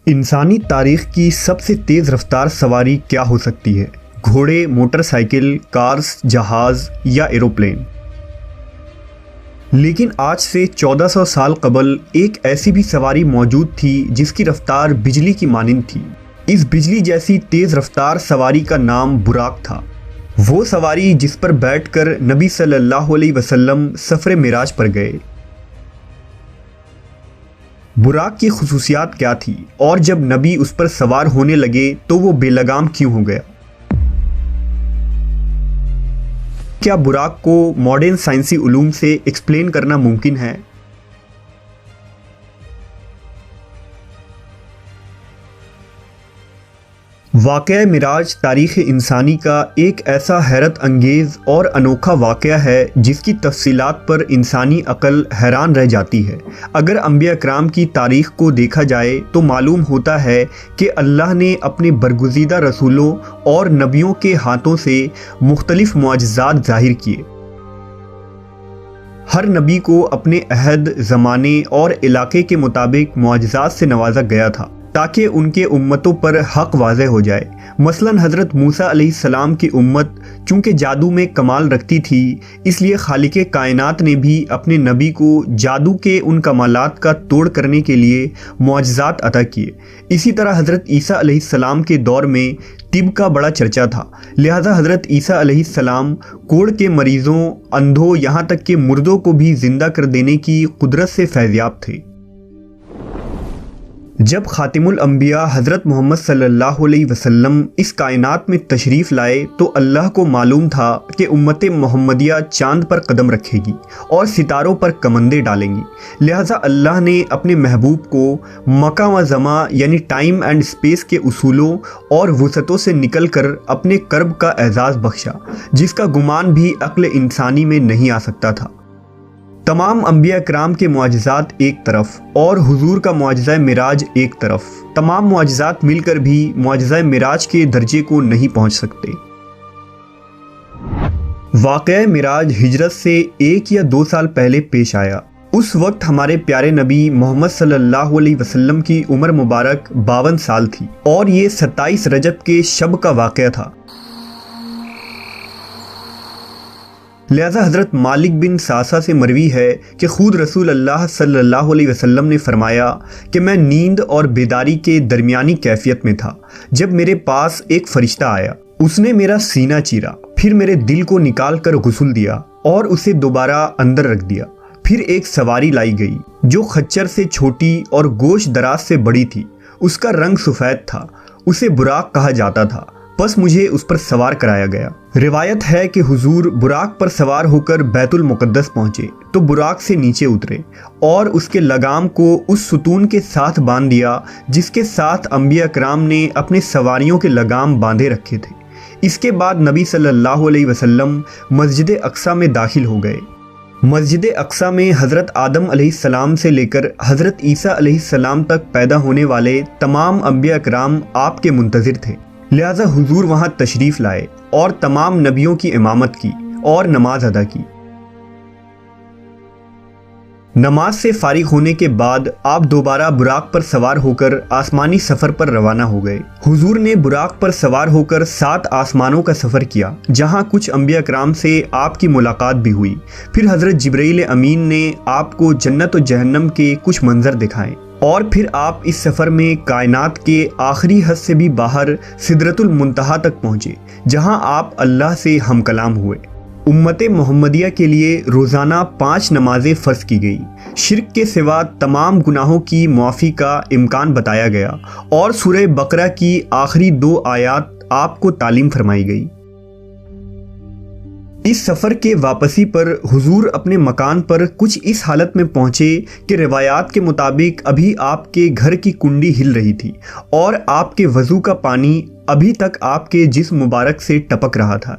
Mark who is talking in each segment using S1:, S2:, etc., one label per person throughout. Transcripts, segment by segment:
S1: انسانی تاریخ کی سب سے تیز رفتار سواری کیا ہو سکتی ہے؟ گھوڑے، موٹر سائیکل، کارز، جہاز یا ایروپلین؟ لیکن آج سے 1400 سال قبل ایک ایسی بھی سواری موجود تھی جس کی رفتار بجلی کی مانند تھی۔ اس بجلی جیسی تیز رفتار سواری کا نام براق تھا۔ وہ سواری جس پر بیٹھ کر نبی صلی اللہ علیہ وسلم سفر معراج پر گئے۔ براق کی خصوصیات کیا تھی اور جب نبی اس پر سوار ہونے لگے تو وہ بے لگام کیوں ہو گیا؟ کیا براق کو ماڈرن سائنسی علوم سے ایکسپلین کرنا ممکن ہے؟ واقعہ معراج تاریخ انسانی کا ایک ایسا حیرت انگیز اور انوکھا واقعہ ہے جس کی تفصیلات پر انسانی عقل حیران رہ جاتی ہے۔ اگر انبیاء کرام کی تاریخ کو دیکھا جائے تو معلوم ہوتا ہے کہ اللہ نے اپنے برگزیدہ رسولوں اور نبیوں کے ہاتھوں سے مختلف معجزات ظاہر کیے۔ ہر نبی کو اپنے عہد، زمانے اور علاقے کے مطابق معجزات سے نوازا گیا تھا تاکہ ان کے امتوں پر حق واضح ہو جائے۔ مثلا حضرت موسیٰ علیہ السلام کی امت چونکہ جادو میں کمال رکھتی تھی، اس لیے خالق کائنات نے بھی اپنے نبی کو جادو کے ان کمالات کا توڑ کرنے کے لیے معجزات عطا کیے۔ اسی طرح حضرت عیسیٰ علیہ السلام کے دور میں طب کا بڑا چرچا تھا، لہٰذا حضرت عیسیٰ علیہ السلام کوڑ کے مریضوں، اندھوں، یہاں تک کہ مردوں کو بھی زندہ کر دینے کی قدرت سے فیضیاب تھے۔ جب خاتم الانبیاء حضرت محمد صلی اللہ علیہ وسلم اس کائنات میں تشریف لائے تو اللہ کو معلوم تھا کہ امت محمدیہ چاند پر قدم رکھے گی اور ستاروں پر کمندیں ڈالیں گی، لہٰذا اللہ نے اپنے محبوب کو مکان و زمان یعنی ٹائم اینڈ اسپیس کے اصولوں اور وسعتوں سے نکل کر اپنے کرب کا اعزاز بخشا، جس کا گمان بھی عقل انسانی میں نہیں آ سکتا تھا۔ تمام انبیاء کرام کے معجزات ایک طرف اور حضور کا معجزہ معراج ایک طرف، تمام معجزات مل کر بھی معجزہ معراج کے درجے کو نہیں پہنچ سکتے۔ واقعہ معراج ہجرت سے 1 یا 2 سال پہلے پیش آیا۔ اس وقت ہمارے پیارے نبی محمد صلی اللہ علیہ وسلم کی عمر مبارک 52 سال تھی اور یہ 27 رجب کے شب کا واقعہ تھا۔ لہذا حضرت مالک بن ساسا سے مروی ہے کہ خود رسول اللہ صلی اللہ علیہ وسلم نے فرمایا کہ میں نیند اور بیداری کے درمیانی کیفیت میں تھا جب میرے پاس ایک فرشتہ آیا۔ اس نے میرا سینہ چیرا، پھر میرے دل کو نکال کر غسل دیا اور اسے دوبارہ اندر رکھ دیا۔ پھر ایک سواری لائی گئی جو خچر سے چھوٹی اور گوشت دراز سے بڑی تھی، اس کا رنگ سفید تھا، اسے براق کہا جاتا تھا، پس مجھے اس پر سوار کرایا گیا۔ روایت ہے کہ حضور براق پر سوار ہو کر بیت المقدس پہنچے تو براق سے نیچے اترے اور اس کے لگام کو اس ستون کے ساتھ باندھ دیا جس کے ساتھ انبیاء کرام نے اپنے سواریوں کے لگام باندھے رکھے تھے۔ اس کے بعد نبی صلی اللہ علیہ وسلم مسجد اقصیٰ میں داخل ہو گئے۔ مسجد اقصیٰ میں حضرت آدم علیہ السلام سے لے کر حضرت عیسیٰ علیہ السلام تک پیدا ہونے والے تمام انبیاء کرام آپ کے منتظر تھے، لہذا حضور وہاں تشریف لائے اور تمام نبیوں کی امامت کی اور نماز ادا کی۔ نماز سے فارغ ہونے کے بعد آپ دوبارہ براق پر سوار ہو کر آسمانی سفر پر روانہ ہو گئے۔ حضور نے براق پر سوار ہو کر 7 آسمانوں کا سفر کیا جہاں کچھ انبیاء کرام سے آپ کی ملاقات بھی ہوئی۔ پھر حضرت جبرائیل امین نے آپ کو جنت و جہنم کے کچھ منظر دکھائے اور پھر آپ اس سفر میں کائنات کے آخری حد سے بھی باہر سدرۃ المنتہا تک پہنچے جہاں آپ اللہ سے ہم کلام ہوئے۔ امت محمدیہ کے لیے روزانہ 5 نمازیں فرض کی گئی، شرک کے سوا تمام گناہوں کی معافی کا امکان بتایا گیا اور سورہ بقرہ کی آخری 2 آیات آپ کو تعلیم فرمائی گئی۔ اس سفر کے واپسی پر حضور اپنے مکان پر کچھ اس حالت میں پہنچے کہ روایات کے مطابق ابھی آپ کے گھر کی کنڈی ہل رہی تھی اور آپ کے وضو کا پانی ابھی تک آپ کے جسم مبارک سے ٹپک رہا تھا۔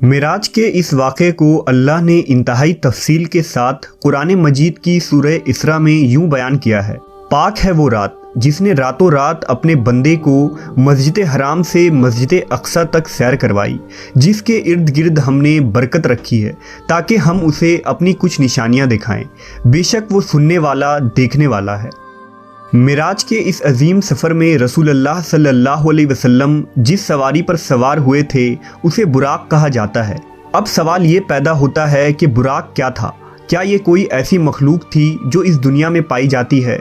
S1: معراج کے اس واقعے کو اللہ نے انتہائی تفصیل کے ساتھ قرآن مجید کی سورہ اسراء میں یوں بیان کیا ہے: پاک ہے وہ رات جس نے راتوں رات اپنے بندے کو مسجد حرام سے مسجد اقصیٰ تک سیر کروائی، جس کے ارد گرد ہم نے برکت رکھی ہے تاکہ ہم اسے اپنی کچھ نشانیاں دکھائیں، بے شک وہ سننے والا دیکھنے والا ہے۔ معراج کے اس عظیم سفر میں رسول اللہ صلی اللہ علیہ وسلم جس سواری پر سوار ہوئے تھے اسے براق کہا جاتا ہے۔ اب سوال یہ پیدا ہوتا ہے کہ براق کیا تھا؟ کیا یہ کوئی ایسی مخلوق تھی جو اس دنیا میں پائی جاتی ہے؟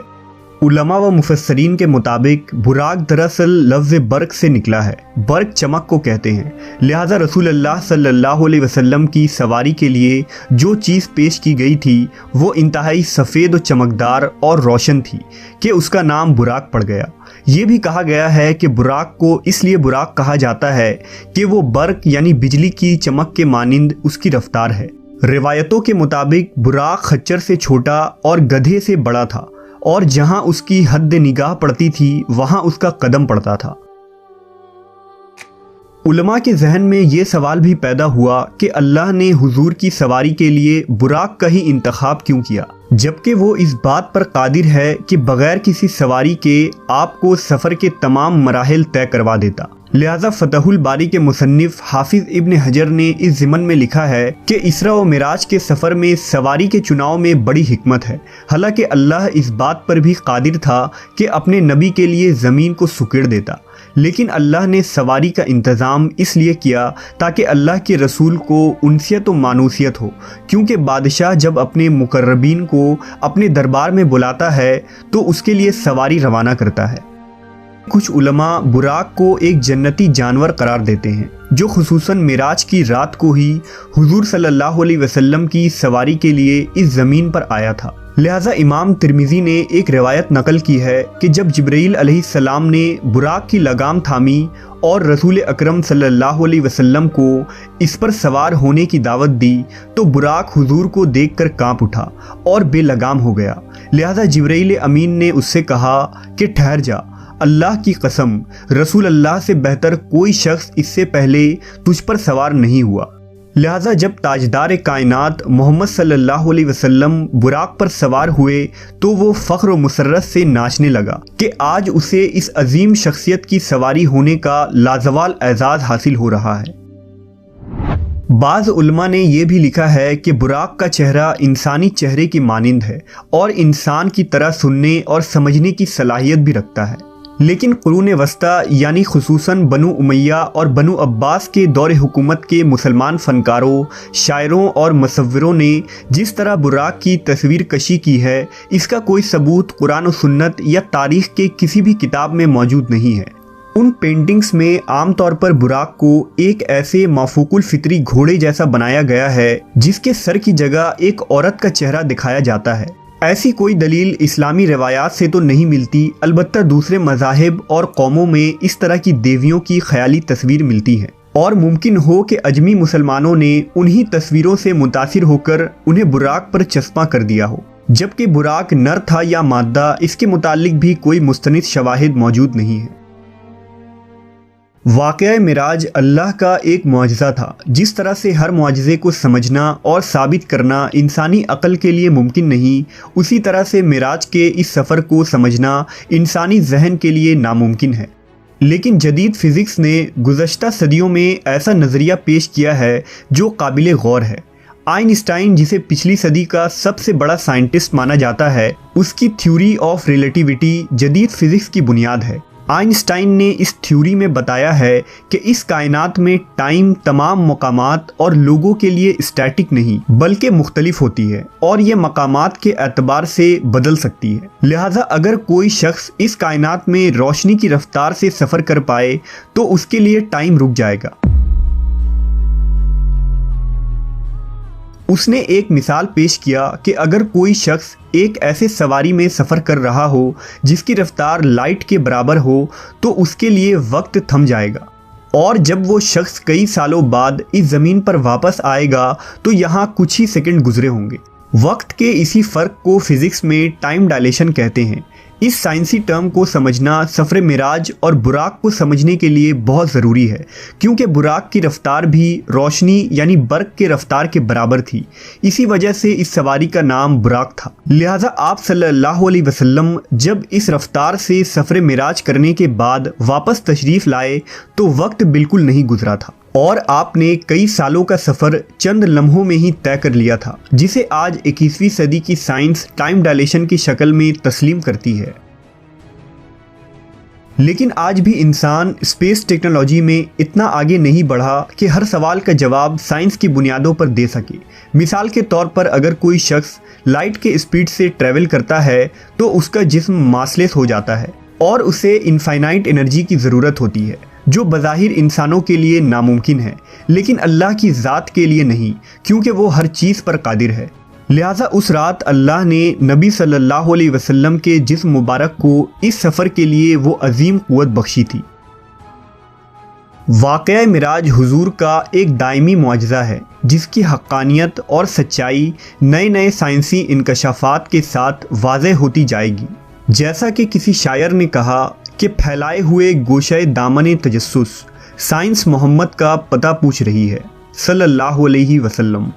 S1: علماء و مفسرین کے مطابق براق دراصل لفظ برق سے نکلا ہے۔ برق چمک کو کہتے ہیں، لہٰذا رسول اللہ صلی اللہ علیہ وسلم کی سواری کے لیے جو چیز پیش کی گئی تھی وہ انتہائی سفید و چمکدار اور روشن تھی کہ اس کا نام براق پڑ گیا۔ یہ بھی کہا گیا ہے کہ براق کو اس لیے براق کہا جاتا ہے کہ وہ برق یعنی بجلی کی چمک کے مانند اس کی رفتار ہے۔ روایتوں کے مطابق براق خچر سے چھوٹا اور گدھے سے بڑا تھا، اور جہاں اس کی حد نگاہ پڑتی تھی وہاں اس کا قدم پڑتا تھا۔ علماء کے ذہن میں یہ سوال بھی پیدا ہوا کہ اللہ نے حضور کی سواری کے لیے براق کا ہی انتخاب کیوں کیا، جبکہ وہ اس بات پر قادر ہے کہ بغیر کسی سواری کے آپ کو سفر کے تمام مراحل طے کروا دیتا۔ لہذا فتح الباری کے مصنف حافظ ابن حجر نے اس ضمن میں لکھا ہے کہ اسراء و معراج کے سفر میں سواری کے چناؤ میں بڑی حکمت ہے، حالانکہ اللہ اس بات پر بھی قادر تھا کہ اپنے نبی کے لیے زمین کو سکیڑ دیتا، لیکن اللہ نے سواری کا انتظام اس لیے کیا تاکہ اللہ کے رسول کو انسیت و مانوسیت ہو، کیونکہ بادشاہ جب اپنے مقربین کو اپنے دربار میں بلاتا ہے تو اس کے لیے سواری روانہ کرتا ہے۔ کچھ علماء براق کو ایک جنتی جانور قرار دیتے ہیں جو خصوصاً معراج کی رات کو ہی حضور صلی اللہ علیہ وسلم کی سواری کے لیے اس زمین پر آیا تھا۔ لہٰذا امام ترمذی نے ایک روایت نقل کی ہے کہ جب جبرائیل علیہ السلام نے براق کی لگام تھامی اور رسول اکرم صلی اللہ علیہ وسلم کو اس پر سوار ہونے کی دعوت دی تو براق حضور کو دیکھ کر کانپ اٹھا اور بے لگام ہو گیا۔ لہٰذا جبرائیل امین نے اس سے کہا کہ ٹھہر جا، اللہ کی قسم رسول اللہ سے بہتر کوئی شخص اس سے پہلے تجھ پر سوار نہیں ہوا۔ لہٰذا جب تاجدار کائنات محمد صلی اللہ علیہ وسلم براق پر سوار ہوئے تو وہ فخر و مسرت سے ناچنے لگا کہ آج اسے اس عظیم شخصیت کی سواری ہونے کا لازوال اعزاز حاصل ہو رہا ہے۔ بعض علماء نے یہ بھی لکھا ہے کہ براق کا چہرہ انسانی چہرے کی مانند ہے اور انسان کی طرح سننے اور سمجھنے کی صلاحیت بھی رکھتا ہے، لیکن قرون وسطیٰ یعنی خصوصاً بنو امیہ اور بنو عباس کے دور حکومت کے مسلمان فنکاروں، شاعروں اور مصوروں نے جس طرح براق کی تصویر کشی کی ہے اس کا کوئی ثبوت قرآن و سنت یا تاریخ کے کسی بھی کتاب میں موجود نہیں ہے۔ ان پینٹنگز میں عام طور پر براق کو ایک ایسے مافوق الفطری گھوڑے جیسا بنایا گیا ہے جس کے سر کی جگہ ایک عورت کا چہرہ دکھایا جاتا ہے۔ ایسی کوئی دلیل اسلامی روایات سے تو نہیں ملتی، البتہ دوسرے مذاہب اور قوموں میں اس طرح کی دیویوں کی خیالی تصویر ملتی ہے، اور ممکن ہو کہ اجمی مسلمانوں نے انہی تصویروں سے متاثر ہو کر انہیں براق پر چسپاں کر دیا ہو، جبکہ براق نر تھا یا مادہ اس کے متعلق بھی کوئی مستند شواہد موجود نہیں ہے۔ واقعہ معراج اللہ کا ایک معجزہ تھا، جس طرح سے ہر معجزے کو سمجھنا اور ثابت کرنا انسانی عقل کے لیے ممکن نہیں، اسی طرح سے معراج کے اس سفر کو سمجھنا انسانی ذہن کے لیے ناممکن ہے۔ لیکن جدید فزکس نے گزشتہ صدیوں میں ایسا نظریہ پیش کیا ہے جو قابل غور ہے۔ آئنسٹائن، جسے پچھلی صدی کا سب سے بڑا سائنٹسٹ مانا جاتا ہے، اس کی تھیوری آف ریلیٹیوٹی جدید فزکس کی بنیاد ہے۔ آئنسٹائن نے اس تھیوری میں بتایا ہے کہ اس کائنات میں ٹائم تمام مقامات اور لوگوں کے لیے اسٹیٹک نہیں بلکہ مختلف ہوتی ہے، اور یہ مقامات کے اعتبار سے بدل سکتی ہے۔ لہٰذا اگر کوئی شخص اس کائنات میں روشنی کی رفتار سے سفر کر پائے تو اس کے لیے ٹائم رک جائے گا۔ اس نے ایک مثال پیش کیا کہ اگر کوئی شخص ایک ایسے سواری میں سفر کر رہا ہو جس کی رفتار لائٹ کے برابر ہو تو اس کے لیے وقت تھم جائے گا، اور جب وہ شخص کئی سالوں بعد اس زمین پر واپس آئے گا تو یہاں کچھ ہی سیکنڈ گزرے ہوں گے۔ وقت کے اسی فرق کو فزکس میں ٹائم ڈائلیشن کہتے ہیں۔ اس سائنسی ٹرم کو سمجھنا سفر معراج اور براق کو سمجھنے کے لیے بہت ضروری ہے، کیونکہ براق کی رفتار بھی روشنی یعنی برق کے رفتار کے برابر تھی، اسی وجہ سے اس سواری کا نام براق تھا۔ لہٰذا آپ صلی اللہ علیہ وسلم جب اس رفتار سے سفر معراج کرنے کے بعد واپس تشریف لائے تو وقت بالکل نہیں گزرا تھا، اور آپ نے کئی سالوں کا سفر چند لمحوں میں ہی طے کر لیا تھا، جسے آج 21ویں صدی کی سائنس ٹائم ڈائلیشن کی شکل میں تسلیم کرتی ہے۔ لیکن آج بھی انسان اسپیس ٹیکنالوجی میں اتنا آگے نہیں بڑھا کہ ہر سوال کا جواب سائنس کی بنیادوں پر دے سکے۔ مثال کے طور پر اگر کوئی شخص لائٹ کے اسپیڈ سے ٹریول کرتا ہے تو اس کا جسم ماسلیس ہو جاتا ہے اور اسے انفائنائٹ انرجی کی ضرورت ہوتی ہے، جو بظاہر انسانوں کے لیے ناممکن ہے، لیکن اللہ کی ذات کے لیے نہیں، کیونکہ وہ ہر چیز پر قادر ہے۔ لہٰذا اس رات اللہ نے نبی صلی اللہ علیہ وسلم کے جسم مبارک کو اس سفر کے لیے وہ عظیم قوت بخشی تھی۔ واقعہ معراج حضور کا ایک دائمی معجزہ ہے جس کی حقانیت اور سچائی نئے نئے سائنسی انکشافات کے ساتھ واضح ہوتی جائے گی۔ جیسا کہ کسی شاعر نے کہا کہ پھیلائے ہوئے گوشۂ دامن تجسس، سائنس محمد کا پتہ پوچھ رہی ہے، صلی اللہ علیہ وسلم۔